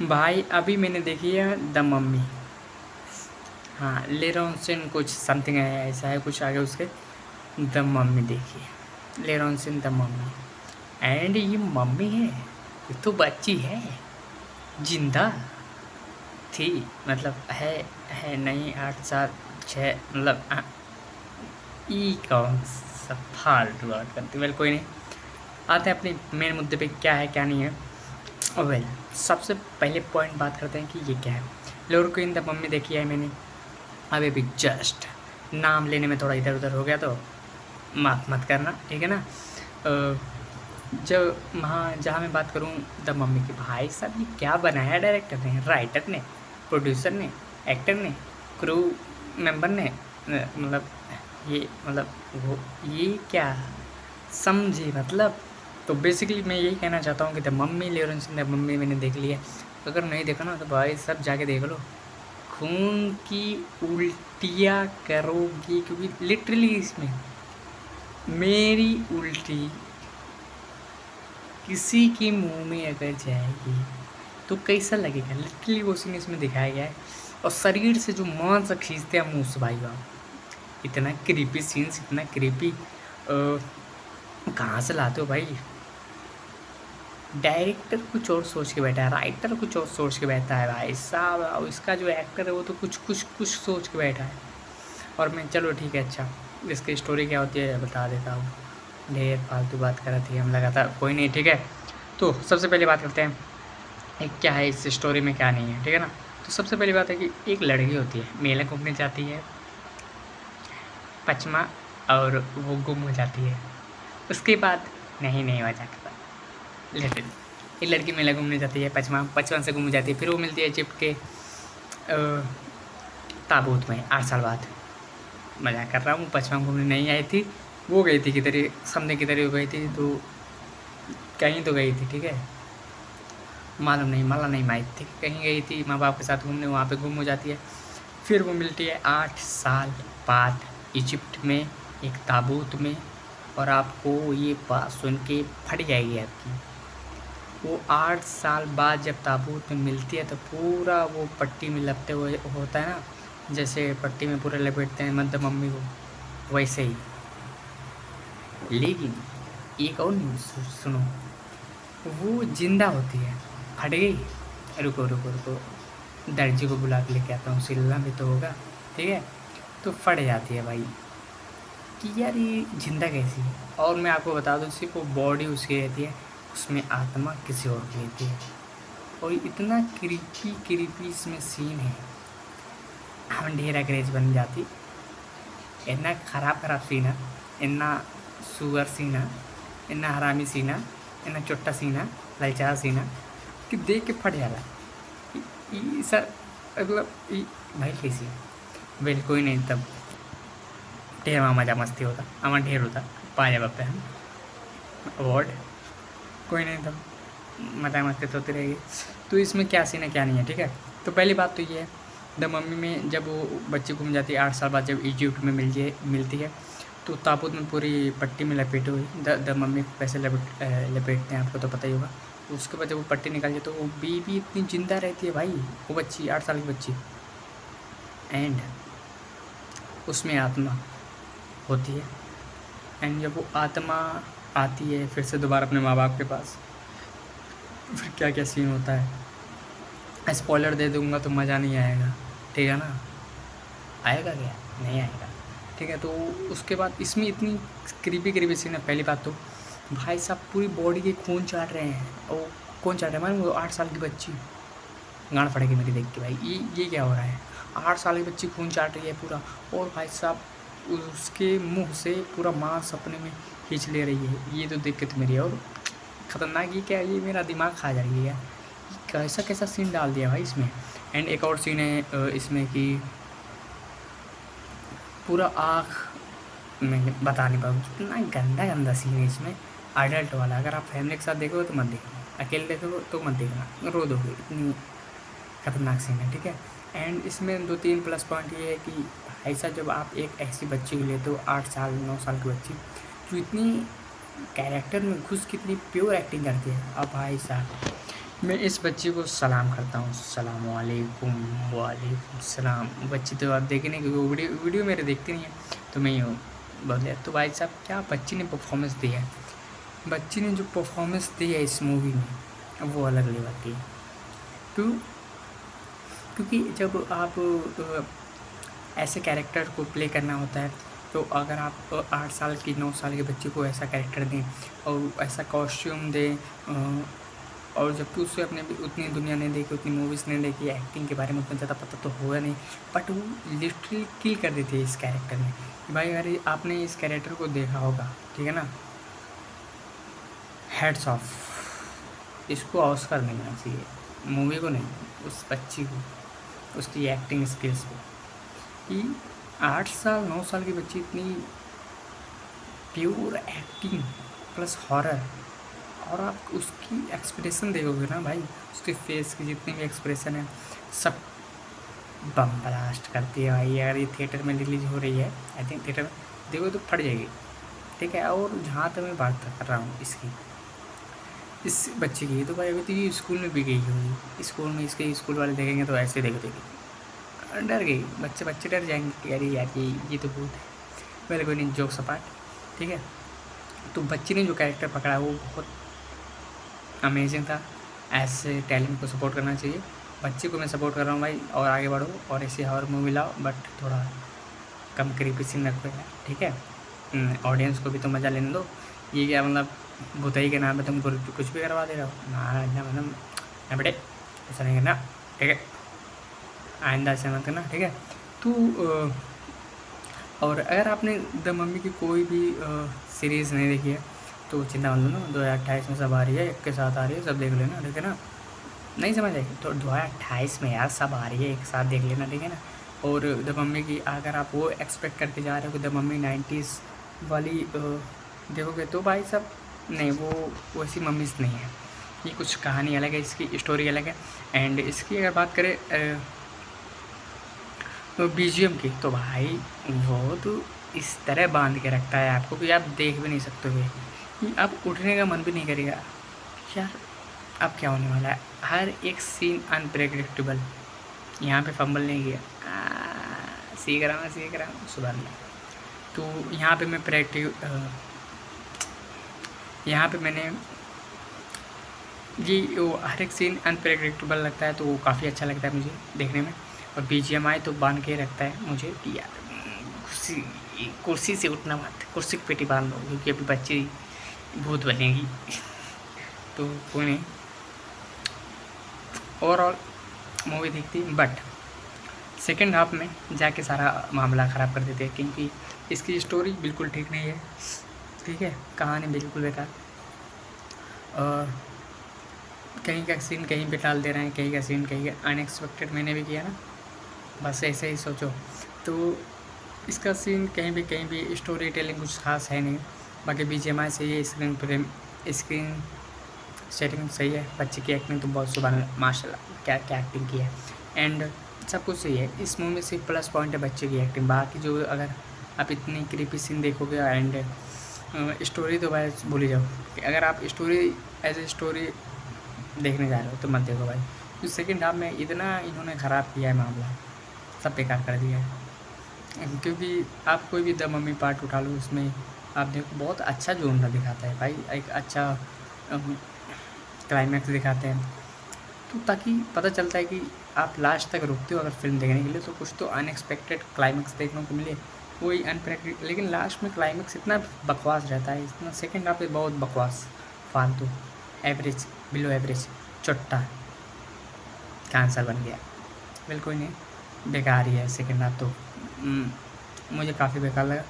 भाई अभी मैंने देखी है द मम्मी। हाँ, लेरोनसिन कुछ समथिंग है, ऐसा है कुछ आगे उसके। द मम्मी देखिए, लेरोनसिन द मम्मी। एंड ये मम्मी है, ये तो बच्ची है, जिंदा थी, मतलब है नहीं, 8 7 6 मतलब ई कौन सा फालतू बात करती। वेल कोई नहीं, आते हैं अपनी मेन मुद्दे पे, क्या है क्या नहीं है। वेल सबसे पहले पॉइंट बात करते हैं कि ये क्या है। लोरकुइन द मम्मी देखी है मैंने अभी भी, जस्ट नाम लेने में थोड़ा इधर उधर हो गया तो माफ़ मत करना, ठीक है ना। जब वहाँ जहाँ मैं बात करूँ द मम्मी की, भाई साहब ये क्या बनाया डायरेक्टर ने, राइटर ने, प्रोड्यूसर ने, एक्टर ने, क्रू मेंबर ने, मतलब ये मतलब वो ये क्या समझे मतलब। तो बेसिकली मैं यही कहना चाहता हूँ कि द मम्मी, लेरेंस द मम्मी मैंने देख ली है। अगर नहीं देखा ना तो भाई सब जाके देख लो, खून की उल्टियाँ करोगी, क्योंकि लिटरली इसमें मेरी उल्टी किसी के मुंह में अगर जाएगी तो कैसा लगेगा। लिटरली वो सीन इसमें दिखाया गया है। और शरीर से जो मांस खींचते हैं मुँह से, भाई साहब इतना क्रीपी सीन्स, इतना क्रीपी कहाँ से लाते हो भाई। डायरेक्टर कुछ और सोच के बैठा है, राइटर कुछ और सोच के बैठा है भाई साहब, और इसका जो एक्टर है वो तो कुछ सोच के बैठा है। और मैं चलो ठीक है, अच्छा इसकी स्टोरी क्या होती है बता देता हूँ। ढेर फालतू बात कर रही थी, हम लगा था कोई नहीं, ठीक है। तो सबसे पहले बात करते हैं एक क्या है इस स्टोरी में क्या नहीं है, ठीक है ना। तो सबसे पहली बात है कि एक लड़की होती है, मेला घूमने जाती है पचमा, और वो गुम हो जाती है। उसके बाद नहीं मजा करता, लेकिन एक लड़की मेला घूमने जाती है पचमा, पचमा से गुम हो जाती है, फिर वो मिलती है चिप के ताबूत में 8 साल बाद। मजाक कर रहा हूँ, पचमा घूमने नहीं आई थी, वो गई थी किधर, सामने किधर हो गई थी, तो कहीं तो गई थी, ठीक है। मालूम नहीं, माला नहीं माहित थी, कहीं गई थी माँ बाप के साथ घूमने, वहाँ पे गुम हो जाती है। फिर वो मिलती है 8 साल बाद इजिप्ट में एक ताबूत में। और आपको ये बात सुन के फट जाएगी आपकी। वो 8 साल बाद जब ताबूत में मिलती है तो पूरा वो पट्टी में लपटे हुए होता है ना, जैसे पट्टी में पूरा लपेटते हैं मद्द मम्मी को, वैसे ही। लेकिन एक और न्यूज़ सुनो, वो जिंदा होती है, फट गई। रुको रुको रुको, दर्जी को बुला के लेके आता हूँ, सिलना भी तो होगा, ठीक है। तो फट जाती है भाई कि यार ये जिंदा कैसी है। और मैं आपको बता दूँ, सिर्फ वो बॉडी उसकी रहती है, उसमें आत्मा किसी और की रहती है। और इतना क्रीपी इसमें सीन है, हम ढेरा क्रेज बन जाती। इतना ख़राब सीना, इतना सुअर सीना, इतना हरामी सीना, इतना चुट्टा सीना, ललचा सीना कि देख के फट जाला। सर मतलब भाई कैसी है। वेल कोई नहीं, तब ढेर मजा मस्ती होता, हमारा ढेर होता, पा जा पे हम अवार्ड। कोई नहीं, तब मजा मस्ती तो होती रहेगी। तो इसमें क्या सीन है क्या नहीं है, ठीक है। तो पहली बात तो ये है, द मम्मी में जब वो बच्ची घूम जाती है 8 साल बाद, जब इजिप्ट में मिलती है, तो ताबूत में पूरी पट्टी में लपेटे हुई द मम्मी को कैसे लपेटते हैं आपको तो पता ही होगा। उसके बाद जब वो पट्टी निकाल के, तो वो बेबी इतनी ज़िंदा रहती है भाई, वो बच्ची 8 साल की बच्ची। एंड उसमें आत्मा होती है। एंड जब वो आत्मा आती है फिर से दोबारा अपने माँ बाप के पास, फिर क्या क्या सीन होता है स्पॉइलर दे दूँगा तो मज़ा नहीं आएगा, ठीक है ना। आएगा क्या, नहीं आएगा, ठीक है। तो उसके बाद इसमें इतनी क्रीपी सीन है। पहली बात तो भाई साहब पूरी बॉडी के खून चाट रहे हैं, और कौन चाट रहा है मालूम, वो 8 साल की बच्ची। गांड फटेगी मेरी देख के भाई, ये क्या हो रहा है। 8 साल की बच्ची खून चाट रही है पूरा, और भाई साहब उसके मुंह से पूरा मांस अपने में खींच ले रही है। ये तो दिक्कत मेरी है। और ख़तरनाक ये क्या है, ये मेरा दिमाग खा जा रही है, कैसा कैसा सीन डाल दिया भाई इसमें। एंड एक और सीन है इसमें कि पूरा आँख में बता नहीं पाऊँ, इतना गंदा सीन है इसमें, अडल्ट वाला। अगर आप फैमिली के साथ देखोगे तो मत देखना, अकेले देखोगे तो मत देखना, रो दोगे, इतनी खतरनाक सीन है, ठीक है। एंड इसमें 2-3 प्लस पॉइंट ये है कि ऐसा जब आप एक ऐसी बच्ची को लेते हो 8 साल 9 साल की बच्ची, जो इतनी कैरेक्टर में घुस कितनी प्योर एक्टिंग करती है। अब भाई साहब मैं इस बच्ची को सलाम करता हूँ, सलाम वालेकुम, वालेकुम सलाम। बच्ची तो आप देखे नहीं क्योंकि वीडियो वीडियो मेरे देखती नहीं है, तो मैं यूँ बोल दिया। तो भाई साहब क्या बच्ची ने परफॉर्मेंस दी है, बच्ची ने जो परफॉर्मेंस दी है इस मूवी में वो अलग लेवल की है। क्यों? क्योंकि जब आप ऐसे कैरेक्टर को प्ले करना होता है, तो अगर आप 8 साल की 9 साल के बच्चे को ऐसा कैरेक्टर दें और ऐसा कॉस्ट्यूम दें, और जबकि उससे अपने भी उतनी दुनिया नहीं देखी, उतनी मूवीज़ नहीं देखी, एक्टिंग के बारे में उतना ज़्यादा पता तो होगा नहीं, बट वो लिटरली किल कर देती है इस कैरेक्टर में। कि भाई अगर आपने इस कैरेक्टर को देखा होगा, ठीक है ना, हेड्स ऑफ, इसको ऑस्कर मिलना चाहिए, मूवी को नहीं, उस बच्ची को, उसकी एक्टिंग स्किल्स को। कि 8 साल 9 साल की बच्ची इतनी प्योर एक्टिंग प्लस हॉरर, और आप उसकी एक्सप्रेशन देखोगे ना भाई, उसके फेस की जितने भी एक्सप्रेशन है सब बम ब्लास्ट करती है भाई। अगर ये थिएटर में रिलीज हो रही है, आई थिंक थिएटर में देखो तो फट जाएगी, ठीक है। और जहाँ तक मैं बात कर रहा हूँ इसकी, इस बच्चे की, तो भाई अभी तो ये स्कूल में भी गई होगी, स्कूल में इसके स्कूल वाले देखेंगे तो ऐसे देखेगी, डर गई, बच्चे बच्चे डर जाएंगे कि अरे यार ये तो भूत है। पहले कोई नहीं, जोक सपाट, ठीक है। तो बच्ची ने जो कैरेक्टर पकड़ा वो बहुत अमेजिंग था। ऐसे टैलेंट को सपोर्ट करना चाहिए। बच्चे को मैं सपोर्ट कर रहा हूँ भाई, और आगे बढ़ो और ऐसी हॉरर मूवी लाओ, बट थोड़ा कम क्रीपी सीन रखो यार, ठीक है। ऑडियंस को भी तो मज़ा लेने दो। ये क्या मतलब भुतई के नाम पे तुम कुछ भी करवा दे रहे हो ना, मतलब ना बेटे, ऐसा नहीं करना, ठीक है, आइंदा ऐसा मत करना, ठीक है। तो और अगर आपने द मम्मी की कोई भी सीरीज़ नहीं देखी है तो चिंता मत लो ना, 2028 में सब आ रही है, एक के साथ आ रही है, सब देख लेना, ठीक है ना। नहीं समझ आएगी तो 2028 में यार सब आ रही है, एक साथ देख लेना, ठीक है ना। और द मम्मी की अगर आप वो एक्सपेक्ट करके जा रहे हो कि द मम्मी 90s वाली देखोगे तो भाई साहब नहीं, वो वैसी मम्मीज़ नहीं है। ये कुछ कहानी अलग है, इसकी स्टोरी अलग है। एंड इसकी अगर बात करें तो बीजीएम की, तो भाई वो तो इस तरह बांध के रखता है आपको कि आप देख भी नहीं सकते हुए, कि आप उठने का मन भी नहीं करेगा यार अब क्या होने वाला है। हर एक सीन अनप्रेडिक्टेबल, यहाँ पे फंबल नहीं किया, सीख रहा हूँ सुबह में। तो यहाँ पे मैं यहाँ पे मैंने जी वो हर एक सीन अनप्रेडिक्टेबल लगता है, तो वो काफ़ी अच्छा लगता है मुझे देखने में। और बीजीएमआई तो बांध के रखता है मुझे कि यार कुर्सी कुर्सी से उठना मत, कुर्सी की पेटी बांध दो क्योंकि अभी बच्ची भूत बनेगी। तो कोई नहीं, ओवरऑल मूवी दिखती, बट सेकेंड हाफ में जाके सारा मामला ख़राब कर देते हैं, क्योंकि इसकी स्टोरी बिल्कुल ठीक नहीं है, ठीक है, कहानी बिल्कुल बेकार, और कहीं का सीन कहीं पे टाल दे रहे हैं, कहीं का सीन कहीं अनएक्सपेक्टेड मैंने भी किया ना, बस ऐसे ही सोचो। तो इसका सीन कहीं भी स्टोरी टेलिंग कुछ खास है नहीं। बाकी बीजीएमआई सही है, स्क्रीन सेटिंग सही है, बच्चे की एक्टिंग तो बहुत सुबह माशाल्लाह क्या क्या एक्टिंग की है। एंड सब कुछ सही है इस मूवी में, सिर्फ प्लस पॉइंट है बच्चे की एक्टिंग। बाकी जो अगर आप इतनी क्रीपी सीन देखोगे एंड स्टोरी तो भाई भूल ही जाओ। अगर आप स्टोरी एज ए स्टोरी देखने जा रहे हो तो मत देखो भाई, तो सेकेंड हाफ में इतना इन्होंने ख़राब किया है मामला, सब बेकार कर दिया है। क्योंकि आप कोई भी द मम्मी पार्ट उठा लो, उसमें आप देखो बहुत अच्छा जोनरा दिखाता है भाई, एक अच्छा क्लाइमैक्स दिखाते हैं, तो ताकि पता चलता है कि आप लास्ट तक रुकते हो अगर फिल्म देखने के लिए, तो कुछ तो अनएक्सपेक्टेड क्लाइमैक्स देखने को मिले, वही अनप्रेडिक्टेड। लेकिन लास्ट में क्लाइमैक्स इतना बकवास रहता है, इतना सेकेंड हाफ में बहुत बकवास, फालतू, एवरेज, बिलो एवरेज, चुट्टा का आंसर बन गया, बिल्कुल नहीं, बेकार ही है सेकेंड हाफ तो। मुझे काफ़ी बेकार लगा,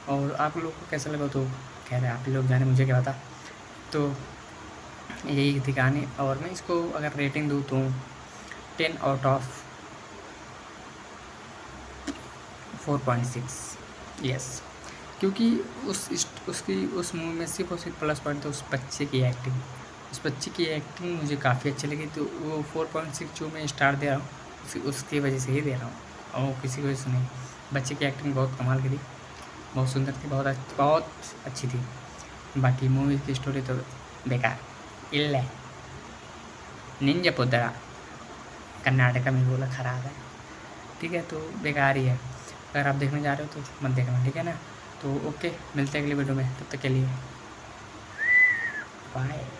और आप लोग को कैसा लगा तो कह रहे आप लोग जाने, मुझे क्या पता। तो यही थी कहानी, और मैं इसको अगर रेटिंग दूँ तो 10 आउट ऑफ 4.6, यस। क्योंकि उस मूवी में सिर्फ और सिर्फ प्लस पॉइंट था उस बच्चे की एक्टिंग, उस बच्चे की एक्टिंग मुझे काफ़ी अच्छी लगी, तो वो 4.6 जो मैं स्टार दे रहा हूँ उसकी वजह से ही दे रहा हूँ, और किसी वजह से नहीं। बच्चे की एक्टिंग बहुत कमाल की थी, बहुत सुंदर थी, बहुत अच्छी थी। बाकी मूवी की स्टोरी तो बेकार, इल्ले। निंजा पोदरा, कर्नाटका में बोला खराब है, ठीक है, तो बेकार ही है। अगर आप देखने जा रहे हो तो मत देखना, ठीक है ना। तो ओके, मिलते हैं अगली वीडियो में, तब तक के लिए बाय।